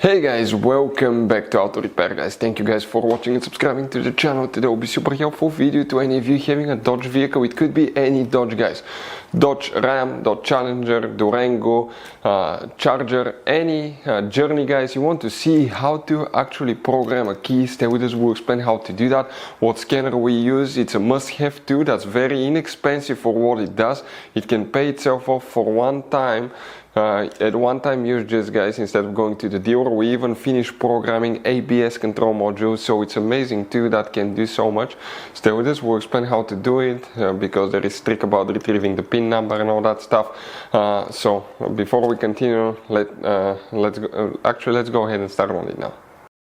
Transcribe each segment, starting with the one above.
Hey guys, welcome back to Auto Repair guys. Thank you guys for watching and subscribing to the channel. Today will be super helpful video to any of you having a Dodge vehicle. It could be any Dodge guys. Dodge Ram, Dodge Challenger, Durango, Charger, any Journey guys. You want to see how to actually program a key. Stay with us, we'll explain how to do that. What scanner we use. It's a must-have too. That's very inexpensive for what it does. It can pay itself off for one time. At one time use just guys, instead of going to the dealer. We even finished programming ABS control modules, so it's amazing too, that can do so much. Stay with us, we'll explain how to do it, because there is trick about retrieving the pin number and all that stuff. So before we continue, let's go ahead and start on it now.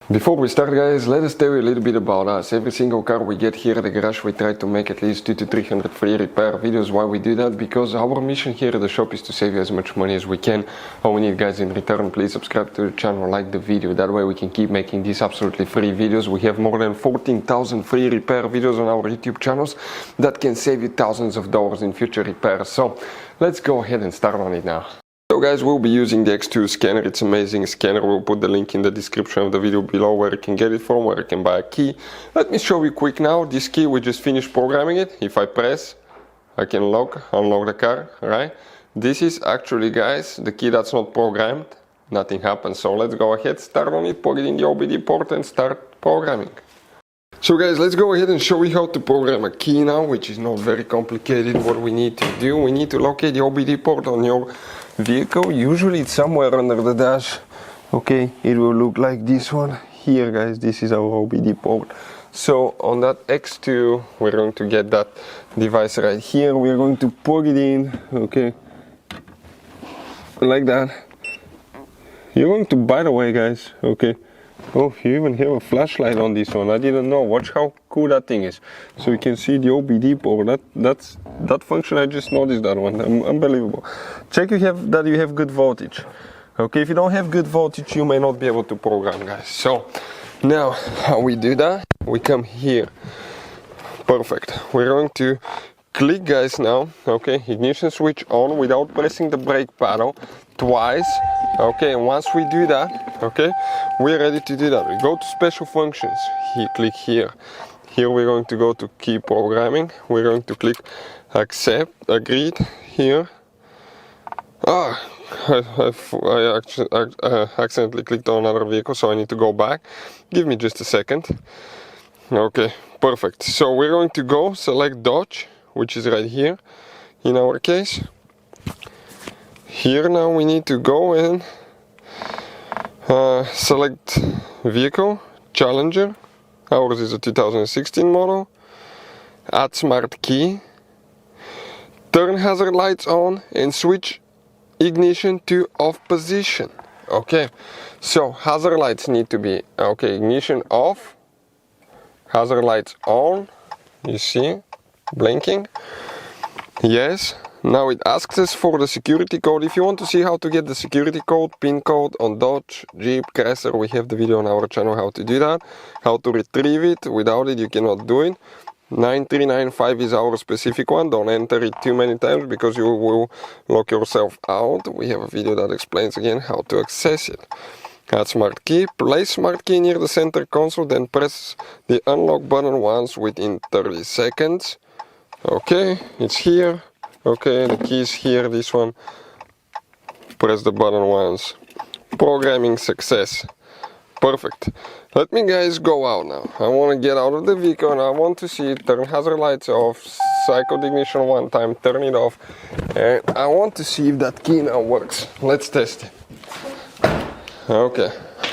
Before we start guys, let us tell you a little bit about us. Every single car we get here at the garage, we try to make at least 200 to 300 free repair videos. Why we do that? Because our mission here at the shop is to save you as much money as we can. All we need guys in return, please subscribe to the channel, like the video. That way we can keep making these absolutely free videos. We have more than 14,000 free repair videos on our YouTube channels that can save you thousands of dollars in future repairs. So let's go ahead and start on it now. So guys, we'll be using the X2 scanner. It's an amazing scanner. We'll put the link in the description of the video below where you can get it from, where you can buy a key. Let me show you quick now. This key, we just finished programming it. If I press, I can unlock the car, right? This is actually guys, the key that's not programmed. Nothing happens. So let's go ahead, start on it, plug it in the OBD port and start programming. So guys, let's go ahead and show you how to program a key now, which is not very complicated. What we need to do, we need to locate the OBD port on your vehicle. Usually it's somewhere under the dash. Okay, it will look like this one here guys. This is our OBD port. So on that X2 we're going to get that device right here. We're going to plug it in, okay, like that. You're going to, by the way guys, okay, oh, you even have a flashlight on this one. I didn't know. Watch how cool that thing is. So you can see the OBD port. That function, I just noticed that one. Unbelievable. Check that you have good voltage. Okay, if you don't have good voltage, you may not be able to program, guys. So now how we do that? We come here. Perfect. We're going to click, guys, now. Okay, ignition switch on without pressing the brake pedal twice. Okay, and once we do that, okay, we're ready to do that. We go to special functions. Here, click here. Here we're going to go to key programming. We're going to click accept, agreed here. I accidentally clicked on another vehicle, so I need to go back. Give me just a second. Okay, perfect. So we're going to go select Dodge, which is right here in our case. Here now we need to go and select vehicle, Challenger. Ours is a 2016 model. Add smart key. Turn hazard lights on and switch ignition to off position. Okay, so hazard lights need to be, okay, ignition off, hazard lights on, you see, blinking. Yes. Now it asks us for the security code. If you want to see how to get the security code, PIN code on Dodge, Jeep, Chrysler, we have the video on our channel how to do that. How to retrieve it. Without it you cannot do it. 9395 is our specific one. Don't enter it too many times because you will lock yourself out. We have a video that explains again how to access it. Add smart key. Place smart key near the center console, then press the unlock button once within 30 seconds. Okay, it's here. Okay, the key is here, this one. Press the button once. Programming success. Perfect. Let me guys go out now. I want to get out of the vehicle and I want to see it. Turn hazard lights off, cycle the ignition one time, turn it off. And I want to see if that key now works. Let's test it. Okay,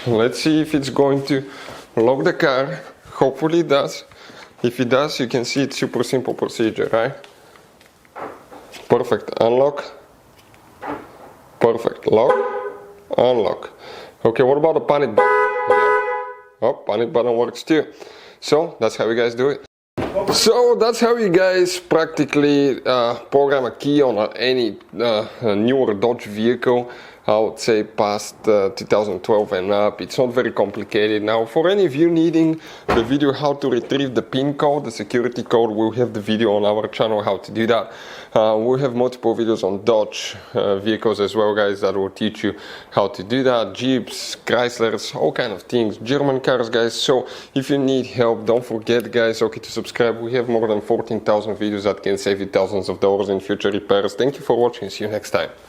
let's see if it's going to lock the car. Hopefully it does. If it does, you can see it's super simple procedure, right? Perfect, unlock, perfect, lock, unlock. Okay, what about the panic button? Yeah. Oh, panic button works too. So that's how you guys do it. So that's how you guys practically program a key on any newer Dodge vehicle. I would say past 2012 and up. It's not very complicated. Now, for any of you needing the video how to retrieve the PIN code, the security code, we'll have the video on our channel how to do that. We'll have multiple videos on Dodge vehicles as well, guys, that will teach you how to do that. Jeeps, Chryslers, all kind of things, German cars, guys. So if you need help, don't forget, guys, okay, to subscribe. We have more than 14,000 videos that can save you thousands of dollars in future repairs. Thank you for watching. See you next time.